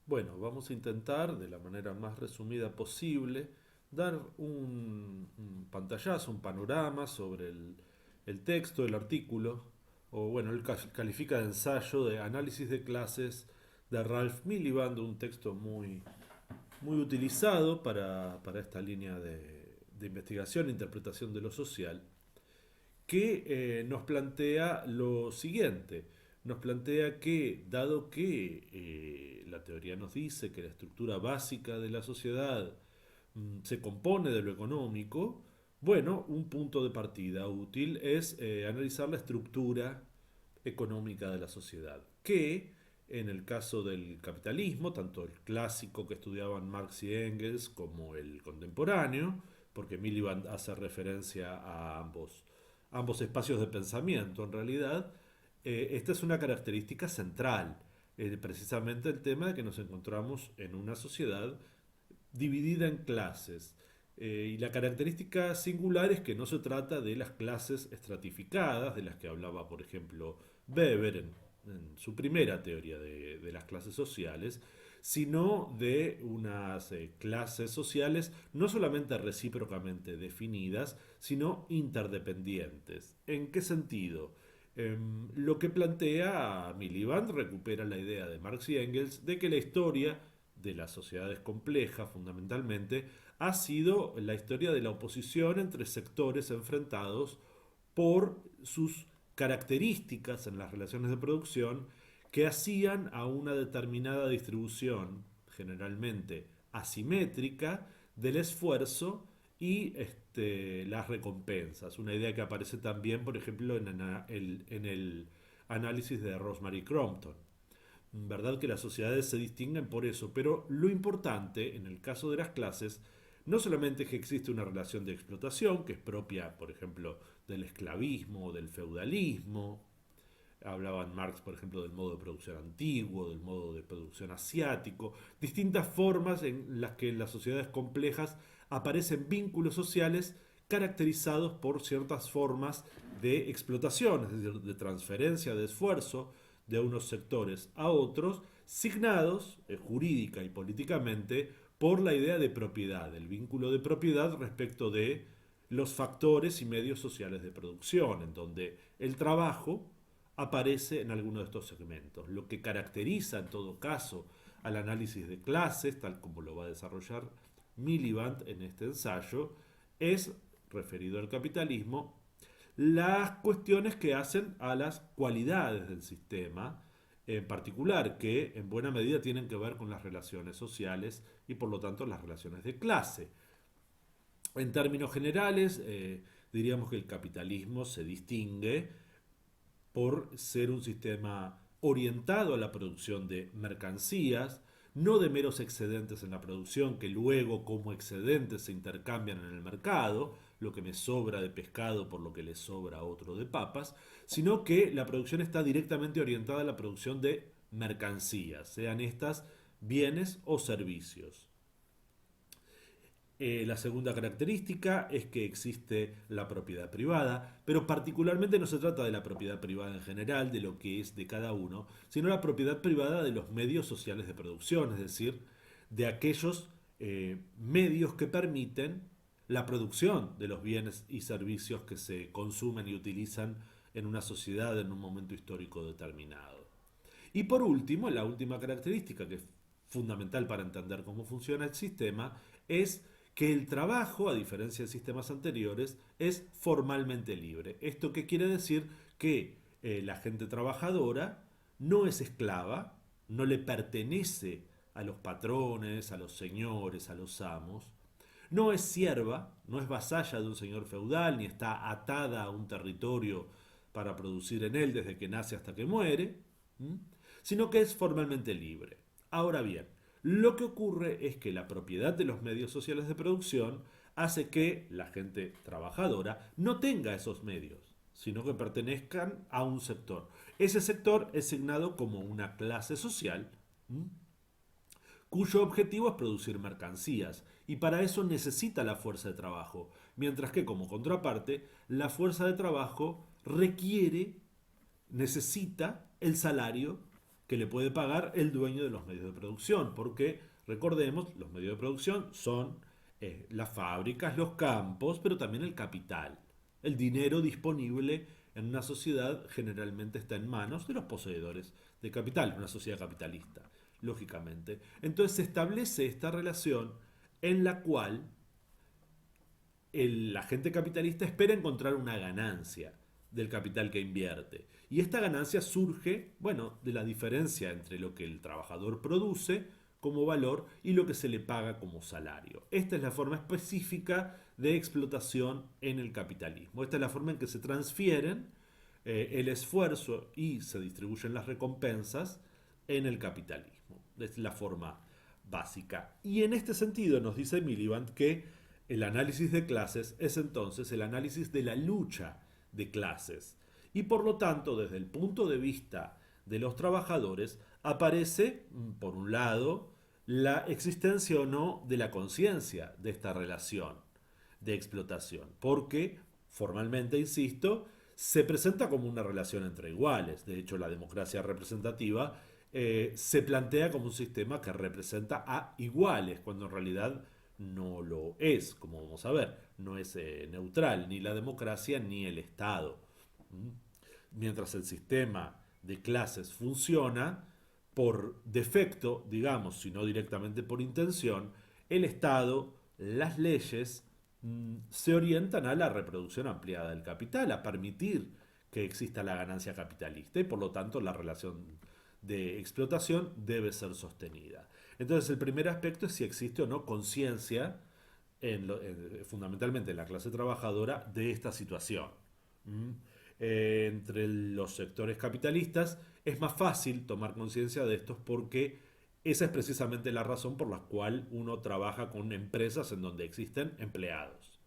Bueno, vamos a intentar, de la manera más resumida posible, dar un pantallazo, un panorama sobre el texto, el artículo, o bueno, él califica de ensayo de análisis de clases de Ralph Miliband, un texto muy utilizado para esta línea de investigación e interpretación de lo social, que nos plantea lo siguiente. Nos plantea que, dado que la teoría nos dice que la estructura básica de la sociedad se compone de lo económico, bueno, un punto de partida útil es analizar la estructura económica de la sociedad, que en el caso del capitalismo, tanto el clásico que estudiaban Marx y Engels como el contemporáneo, porque Miliband hace referencia a ambos espacios de pensamiento en realidad, esta es una característica central, precisamente el tema de que nos encontramos en una sociedad dividida en clases. Y la característica singular es que no se trata de las clases estratificadas, de las que hablaba, por ejemplo, Weber en su primera teoría de las clases sociales, sino de unas clases sociales no solamente recíprocamente definidas, sino interdependientes. ¿En qué sentido? Lo que plantea Miliband recupera la idea de Marx y Engels de que la historia de las sociedades complejas, fundamentalmente, ha sido la historia de la oposición entre sectores enfrentados por sus características en las relaciones de producción que hacían a una determinada distribución, generalmente asimétrica, del esfuerzo y las recompensas. Una idea que aparece también, por ejemplo, en el análisis de Rosemary Crompton. Verdad que las sociedades se distinguen por eso, pero lo importante en el caso de las clases no solamente es que existe una relación de explotación, que es propia, por ejemplo, del esclavismo o del feudalismo. Hablaban Marx, por ejemplo, del modo de producción antiguo, del modo de producción asiático, distintas formas en las que en las sociedades complejas aparecen vínculos sociales caracterizados por ciertas formas de explotación, es decir, de transferencia de esfuerzo de unos sectores a otros, signados jurídica y políticamente por la idea de propiedad, el vínculo de propiedad respecto de los factores y medios sociales de producción, en donde el trabajo aparece en alguno de estos segmentos. Lo que caracteriza en todo caso al análisis de clases, tal como lo va a desarrollar Miliband en este ensayo, es, referido al capitalismo, las cuestiones que hacen a las cualidades del sistema, en particular, que en buena medida tienen que ver con las relaciones sociales y por lo tanto las relaciones de clase. En términos generales, diríamos que el capitalismo se distingue por ser un sistema orientado a la producción de mercancías, no de meros excedentes en la producción que luego como excedentes se intercambian en el mercado, lo que me sobra de pescado por lo que le sobra a otro de papas, sino que la producción está directamente orientada a la producción de mercancías, sean estas bienes o servicios. La segunda característica es que existe la propiedad privada, pero particularmente no se trata de la propiedad privada en general, de lo que es de cada uno, sino la propiedad privada de los medios sociales de producción, es decir, de aquellos medios que permiten la producción de los bienes y servicios que se consumen y utilizan en una sociedad en un momento histórico determinado. Y por último, la última característica que es fundamental para entender cómo funciona el sistema es que el trabajo, a diferencia de sistemas anteriores, es formalmente libre. ¿Esto qué quiere decir? Que la gente trabajadora no es esclava, no le pertenece a los patrones, a los señores, a los amos, no es sierva, no es vasalla de un señor feudal, ni está atada a un territorio para producir en él desde que nace hasta que muere, sino que es formalmente libre. Ahora bien, lo que ocurre es que la propiedad de los medios sociales de producción hace que la gente trabajadora no tenga esos medios, sino que pertenezcan a un sector. Ese sector es signado como una clase social, cuyo objetivo es producir mercancías, y para eso necesita la fuerza de trabajo, mientras que como contraparte, la fuerza de trabajo necesita el salario que le puede pagar el dueño de los medios de producción, porque recordemos, los medios de producción son las fábricas, los campos, pero también el capital. El dinero disponible en una sociedad generalmente está en manos de los poseedores de capital, una sociedad capitalista, lógicamente. Entonces se establece esta relación en la cual el agente capitalista espera encontrar una ganancia del capital que invierte. Y esta ganancia surge, bueno, de la diferencia entre lo que el trabajador produce como valor y lo que se le paga como salario. Esta es la forma específica de explotación en el capitalismo. Esta es la forma en que se transfieren el esfuerzo y se distribuyen las recompensas en el capitalismo. Es la forma básica. Y en este sentido nos dice Miliband que el análisis de clases es entonces el análisis de la lucha de clases. Y por lo tanto, desde el punto de vista de los trabajadores, aparece, por un lado, la existencia o no de la conciencia de esta relación de explotación. Porque, formalmente, insisto, se presenta como una relación entre iguales. De hecho, la democracia representativa se plantea como un sistema que representa a iguales, cuando en realidad no lo es, como vamos a ver, no es neutral ni la democracia ni el Estado. ¿Mm? Mientras el sistema de clases funciona, por defecto, digamos, si no directamente por intención, el Estado, las leyes, se orientan a la reproducción ampliada del capital, a permitir que exista la ganancia capitalista y por lo tanto la relación de explotación debe ser sostenida. Entonces el primer aspecto es si existe o no conciencia, fundamentalmente en la clase trabajadora, de esta situación. ¿Mm? Entre los sectores capitalistas es más fácil tomar conciencia de estos porque esa es precisamente la razón por la cual uno trabaja con empresas en donde existen empleados.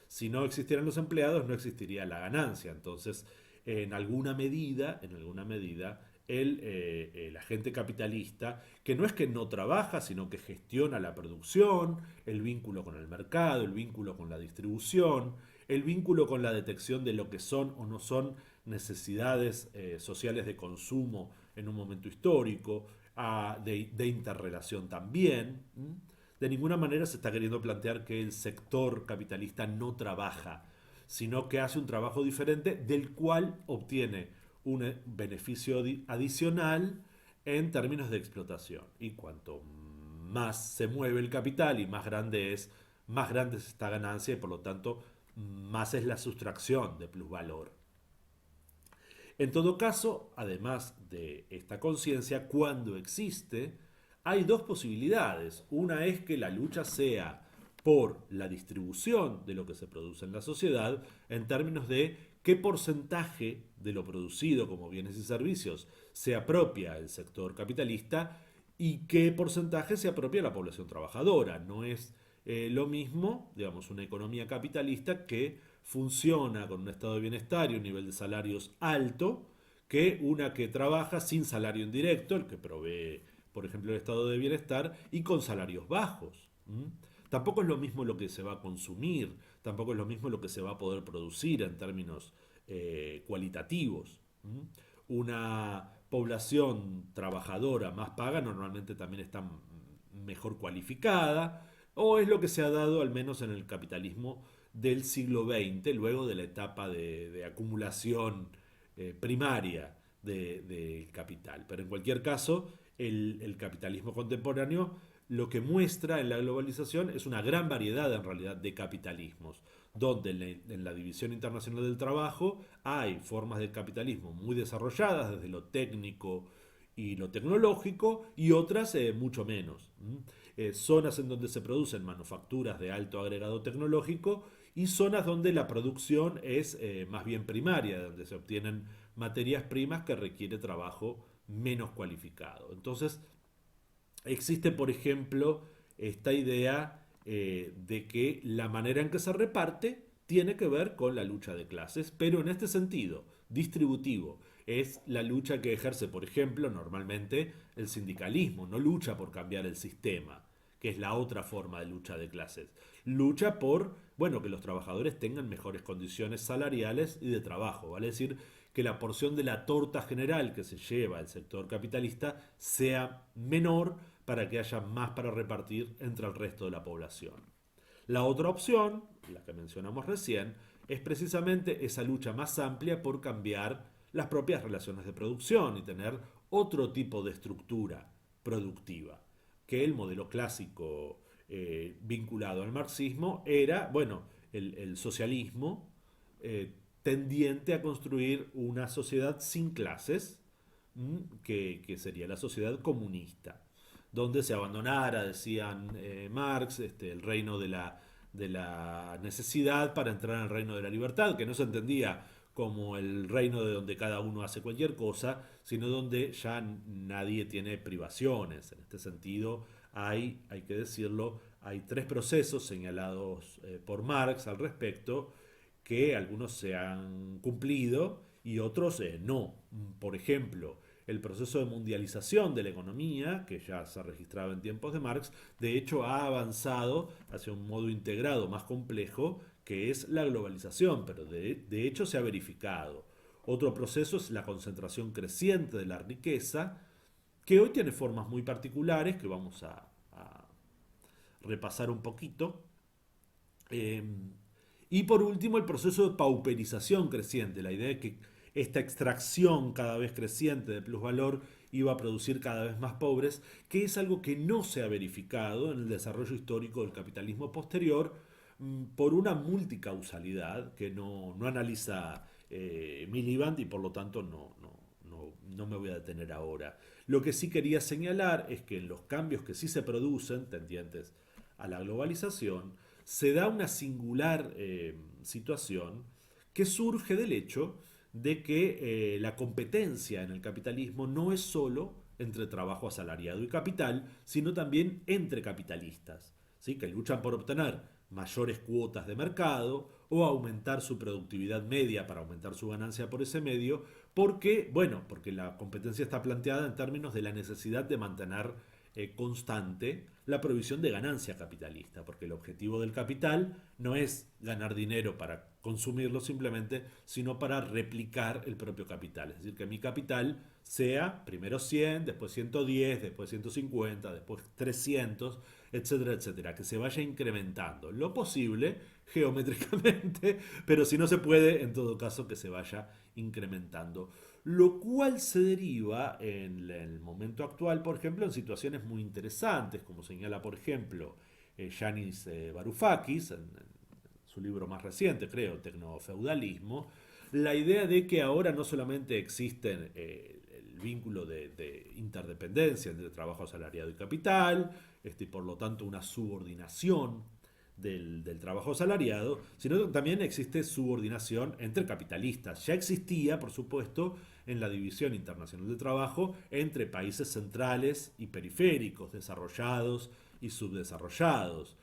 Si no existieran los empleados, no existiría la ganancia. Entonces, en alguna medida, el agente capitalista, que no es que no trabaja, sino que gestiona la producción, el vínculo con el mercado, el vínculo con la distribución, el vínculo con la detección de lo que son o no son necesidades sociales de consumo en un momento histórico, de interrelación también. De ninguna manera se está queriendo plantear que el sector capitalista no trabaja, sino que hace un trabajo diferente del cual obtiene un beneficio adicional en términos de explotación. Y cuanto más se mueve el capital y más grande es esta ganancia y por lo tanto más es la sustracción de plusvalor. En todo caso, además de esta conciencia, cuando existe, hay dos posibilidades. Una es que la lucha sea por la distribución de lo que se produce en la sociedad en términos de qué porcentaje de lo producido como bienes y servicios se apropia el sector capitalista y qué porcentaje se apropia la población trabajadora. No es lo mismo, digamos, una economía capitalista que funciona con un estado de bienestar y un nivel de salarios alto que una que trabaja sin salario indirecto, el que provee, por ejemplo, el estado de bienestar, y con salarios bajos. Tampoco es lo mismo lo que se va a consumir, tampoco es lo mismo lo que se va a poder producir en términos cualitativos. Una población trabajadora más paga normalmente también está mejor cualificada, o es lo que se ha dado al menos en el capitalismo del siglo XX, luego de la etapa de acumulación primaria del capital. Pero en cualquier caso, el capitalismo contemporáneo lo que muestra en la globalización es una gran variedad en realidad de capitalismos, donde en la División Internacional del Trabajo hay formas de capitalismo muy desarrolladas desde lo técnico y lo tecnológico y otras mucho menos. Zonas en donde se producen manufacturas de alto agregado tecnológico y zonas donde la producción es más bien primaria, donde se obtienen materias primas que requiere trabajo menos cualificado. Entonces, existe, por ejemplo, esta idea de que la manera en que se reparte tiene que ver con la lucha de clases, pero en este sentido, distributivo. Es la lucha que ejerce, por ejemplo, normalmente el sindicalismo. No lucha por cambiar el sistema, que es la otra forma de lucha de clases. lucha por, bueno, que los trabajadores tengan mejores condiciones salariales y de trabajo, vale decir, que la porción de la torta general que se lleva el sector capitalista sea menor para que haya más para repartir entre el resto de la población. La otra opción, la que mencionamos recién, es precisamente esa lucha más amplia por cambiar las propias relaciones de producción y tener otro tipo de estructura productiva, que el modelo clásico vinculado al marxismo era, bueno, el socialismo tendiente a construir una sociedad sin clases, que sería la sociedad comunista, donde se abandonara, decían Marx, el reino de la necesidad para entrar en el reino de la libertad, que no se entendía como el reino de donde cada uno hace cualquier cosa, sino donde ya nadie tiene privaciones. En este sentido, hay que decirlo, hay tres procesos señalados por Marx al respecto, que algunos se han cumplido y otros no. Por ejemplo, el proceso de mundialización de la economía, que ya se registraba en tiempos de Marx, de hecho ha avanzado hacia un modo integrado más complejo, que es la globalización, pero de hecho se ha verificado. Otro proceso es la concentración creciente de la riqueza, que hoy tiene formas muy particulares que vamos a repasar un poquito. Eh, y por último, el proceso de pauperización creciente, la idea de que esta extracción cada vez creciente de plusvalor iba a producir cada vez más pobres, que es algo que no se ha verificado en el desarrollo histórico del capitalismo posterior por una multicausalidad que no analiza Miliband y por lo tanto no me voy a detener ahora. Lo que sí quería señalar es que en los cambios que sí se producen, tendientes a la globalización, se da una singular situación que surge del hecho de que la competencia en el capitalismo no es solo entre trabajo asalariado y capital, sino también entre capitalistas, ¿sí? Que luchan por obtener mayores cuotas de mercado o aumentar su productividad media para aumentar su ganancia por ese medio, porque, bueno, porque la competencia está planteada en términos de la necesidad de mantener constante la provisión de ganancia capitalista, porque el objetivo del capital no es ganar dinero para consumirlo simplemente, sino para replicar el propio capital. Es decir, que mi capital sea primero 100, después 110, después 150, después 300, etcétera, etcétera, que se vaya incrementando lo posible geométricamente, pero si no se puede, en todo caso, que se vaya incrementando. Lo cual se deriva en el momento actual, por ejemplo, en situaciones muy interesantes, como señala, por ejemplo, Yanis Varoufakis, en su libro más reciente, creo, Tecnofeudalismo, la idea de que ahora no solamente existen el vínculo de interdependencia entre trabajo asalariado y capital, y por lo tanto una subordinación del trabajo asalariado, sino que también existe subordinación entre capitalistas. Ya existía, por supuesto, en la División Internacional de Trabajo entre países centrales y periféricos, desarrollados y subdesarrollados,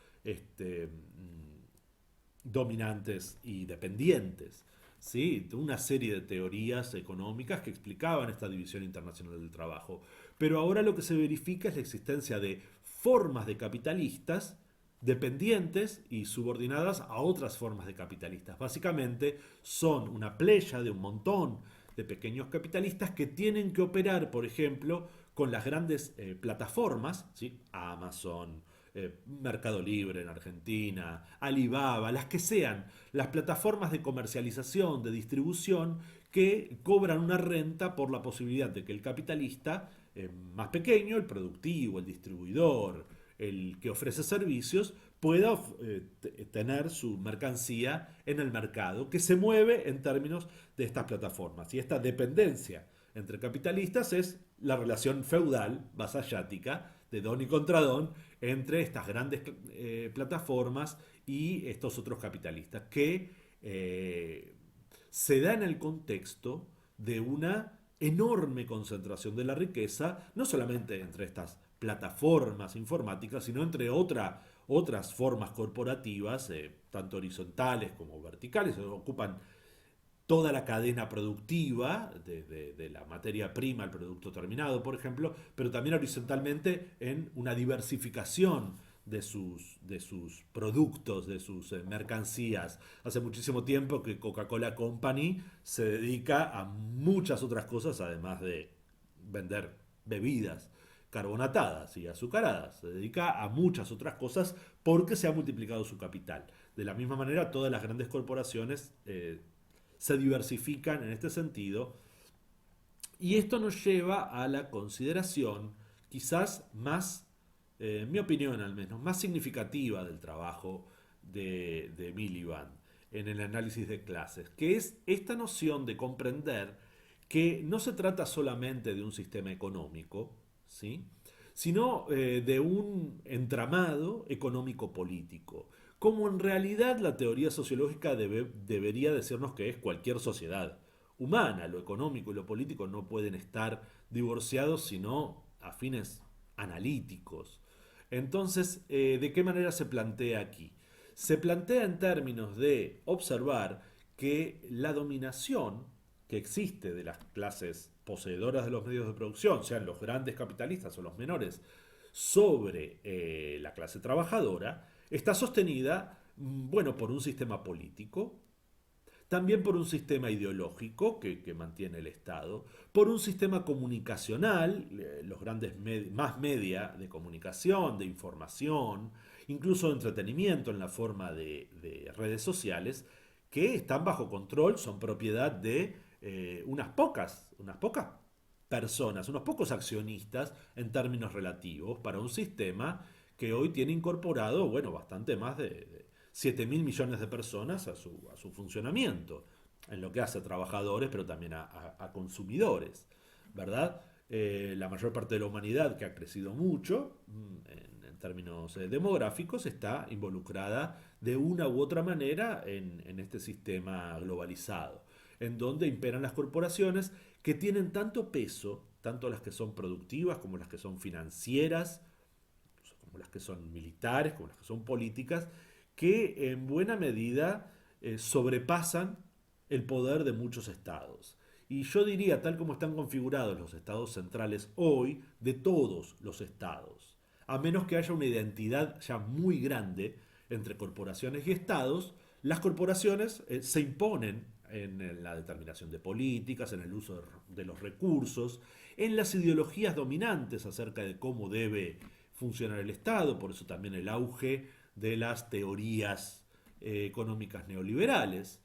dominantes y dependientes. ¿Sí? Una serie de teorías económicas que explicaban esta división internacional del trabajo. Pero ahora lo que se verifica es la existencia de formas de capitalistas dependientes y subordinadas a otras formas de capitalistas. Básicamente son una playa de un montón de pequeños capitalistas que tienen que operar, por ejemplo, con las grandes plataformas, ¿sí? Amazon, Mercado Libre en Argentina, Alibaba, las que sean, las plataformas de comercialización, de distribución, que cobran una renta por la posibilidad de que el capitalista más pequeño, el productivo, el distribuidor, el que ofrece servicios, pueda tener su mercancía en el mercado, que se mueve en términos de estas plataformas. Y esta dependencia entre capitalistas es la relación feudal, vasallática, de don y contradón, entre estas grandes plataformas y estos otros capitalistas, que se da en el contexto de una enorme concentración de la riqueza, no solamente entre estas plataformas informáticas, sino entre otras formas corporativas, tanto horizontales como verticales, que ocupan toda la cadena productiva, de la materia prima al producto terminado, por ejemplo, pero también horizontalmente en una diversificación de sus productos, de sus mercancías. Hace muchísimo tiempo que Coca-Cola Company se dedica a muchas otras cosas, además de vender bebidas carbonatadas y azucaradas. Se dedica a muchas otras cosas porque se ha multiplicado su capital. De la misma manera, todas las grandes corporaciones se diversifican en este sentido y esto nos lleva a la consideración quizás más, en mi opinión al menos, más significativa del trabajo de Miliband en el análisis de clases, que es esta noción de comprender que no se trata solamente de un sistema económico, ¿sí? Sino de un entramado económico-político, como en realidad la teoría sociológica debería decirnos que es cualquier sociedad humana. Lo económico y lo político no pueden estar divorciados sino a fines analíticos. Entonces, ¿de qué manera se plantea aquí? Se plantea en términos de observar que la dominación que existe de las clases poseedoras de los medios de producción, sean los grandes capitalistas o los menores, sobre la clase trabajadora, está sostenida, bueno, por un sistema político, también por un sistema ideológico que mantiene el Estado, por un sistema comunicacional, los grandes más media de comunicación, de información, incluso de entretenimiento en la forma de redes sociales, que están bajo control, son propiedad de unas pocas personas, unos pocos accionistas en términos relativos para un sistema que hoy tiene incorporado, bueno, bastante más de 7 mil millones de personas a su funcionamiento, en lo que hace a trabajadores, pero también a consumidores, ¿verdad? La mayor parte de la humanidad, que ha crecido mucho en términos demográficos, está involucrada de una u otra manera en este sistema globalizado, en donde imperan las corporaciones que tienen tanto peso, tanto las que son productivas como las que son financieras, como las que son militares, como las que son políticas, que en buena medida sobrepasan el poder de muchos estados. Y yo diría, tal como están configurados los estados centrales hoy, de todos los estados. A menos que haya una identidad ya muy grande entre corporaciones y estados, las corporaciones se imponen en la determinación de políticas, en el uso de los recursos, en las ideologías dominantes acerca de cómo debe funcionar el Estado, por eso también el auge de las teorías económicas neoliberales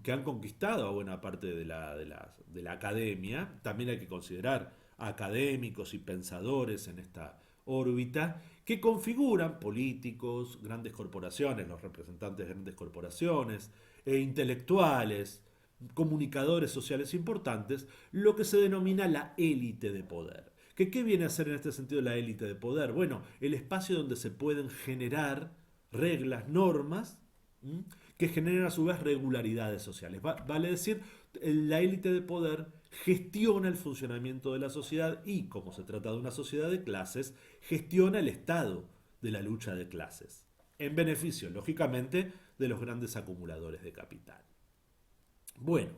que han conquistado a buena parte de la academia. También hay que considerar académicos y pensadores en esta órbita que configuran políticos, grandes corporaciones, los representantes de grandes corporaciones, intelectuales, comunicadores sociales importantes, lo que se denomina la élite de poder. ¿Qué viene a ser en este sentido la élite de poder? Bueno, el espacio donde se pueden generar reglas, normas, que generan a su vez regularidades sociales. Vale decir, la élite de poder gestiona el funcionamiento de la sociedad y, como se trata de una sociedad de clases, gestiona el estado de la lucha de clases, en beneficio, lógicamente, de los grandes acumuladores de capital. Bueno,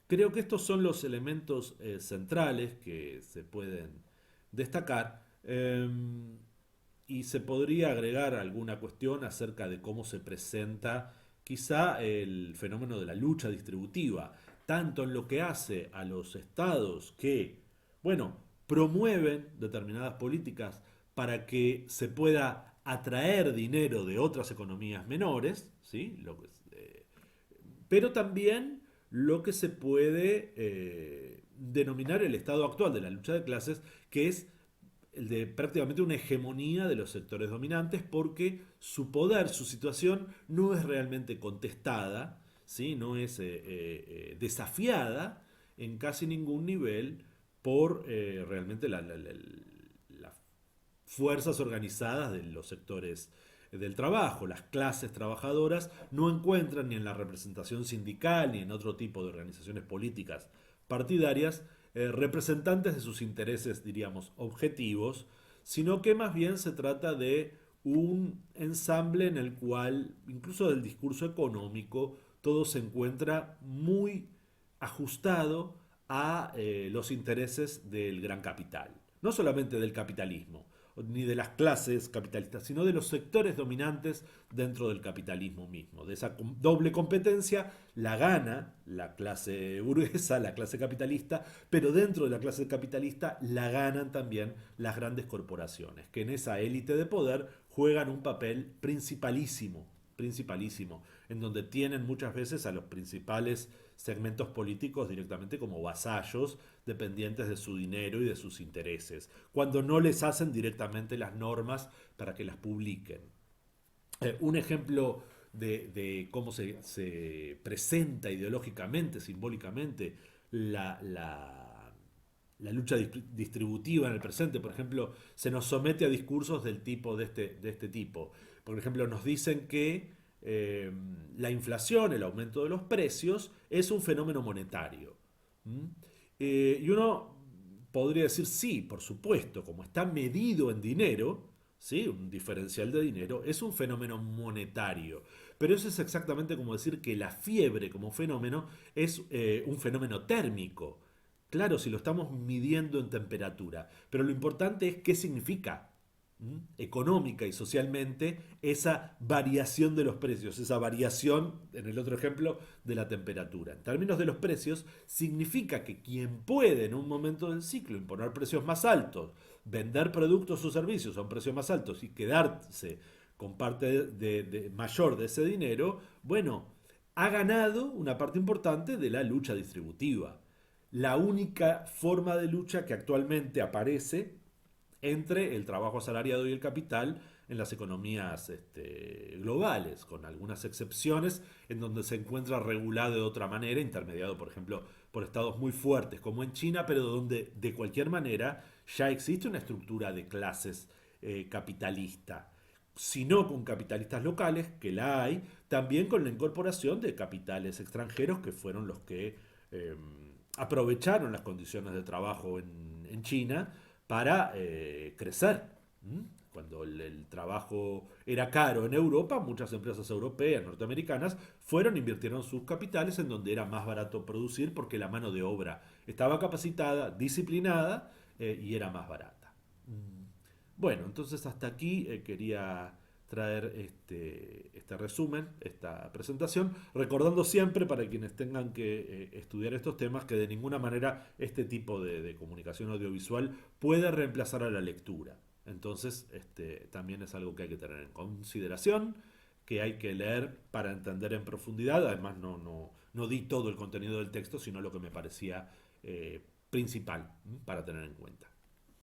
creo que estos son los elementos centrales que se pueden destacar. Y se podría agregar alguna cuestión acerca de cómo se presenta quizá el fenómeno de la lucha distributiva, tanto en lo que hace a los estados que, bueno, promueven determinadas políticas para que se pueda atraer dinero de otras economías menores, ¿sí? Pero también lo que se puede denominar el estado actual de la lucha de clases, que es el de prácticamente una hegemonía de los sectores dominantes, porque su poder, su situación no es realmente contestada, ¿sí? No es desafiada en casi ningún nivel por realmente las fuerzas organizadas de los sectores del trabajo. Las clases trabajadoras no encuentran ni en la representación sindical ni en otro tipo de organizaciones políticas partidarias representantes de sus intereses, diríamos, objetivos, sino que más bien se trata de un ensamble en el cual, incluso del discurso económico, todo se encuentra muy ajustado a los intereses del gran capital, no solamente del capitalismo. ni de las clases capitalistas, sino de los sectores dominantes dentro del capitalismo mismo. De esa doble competencia la gana la clase burguesa, la clase capitalista, pero dentro de la clase capitalista la ganan también las grandes corporaciones, que en esa élite de poder juegan un papel principalísimo, en donde tienen muchas veces a los principales segmentos políticos directamente como vasallos, dependientes de su dinero y de sus intereses, cuando no les hacen directamente las normas para que las publiquen. Un ejemplo de cómo se presenta ideológicamente, simbólicamente, la lucha distributiva en el presente, por ejemplo, se nos somete a discursos del tipo de este tipo. Por ejemplo, nos dicen que la inflación, el aumento de los precios, es un fenómeno monetario. ¿Mm? Y uno podría decir, sí, por supuesto, como está medido en dinero, ¿sí? Un diferencial de dinero, es un fenómeno monetario. Pero eso es exactamente como decir que la fiebre como fenómeno es un fenómeno térmico. Claro, si lo estamos midiendo en temperatura, pero lo importante es qué significa económica y socialmente esa variación de los precios, esa variación, en el otro ejemplo, de la temperatura. En términos de los precios, significa que quien puede en un momento del ciclo imponer precios más altos, vender productos o servicios a un precio más alto y quedarse con parte mayor de ese dinero, bueno, ha ganado una parte importante de la lucha distributiva. La única forma de lucha que actualmente aparece entre el trabajo asalariado y el capital en las economías globales, con algunas excepciones en donde se encuentra regulado de otra manera, intermediado, por ejemplo, por estados muy fuertes como en China, pero donde de cualquier manera ya existe una estructura de clases capitalista. Si no con capitalistas locales, que la hay, también con la incorporación de capitales extranjeros que fueron los que eh, aprovecharon las condiciones de trabajo en China para crecer. ¿Mm? Cuando el trabajo era caro en Europa, muchas empresas europeas, norteamericanas, fueron e invirtieron sus capitales en donde era más barato producir porque la mano de obra estaba capacitada, disciplinada y era más barata. Bueno, entonces hasta aquí quería traer este resumen, esta presentación, recordando siempre para quienes tengan que estudiar estos temas que de ninguna manera este tipo de comunicación audiovisual puede reemplazar a la lectura. Entonces, también es algo que hay que tener en consideración, que hay que leer para entender en profundidad. Además, no di todo el contenido del texto, sino lo que me parecía principal para tener en cuenta.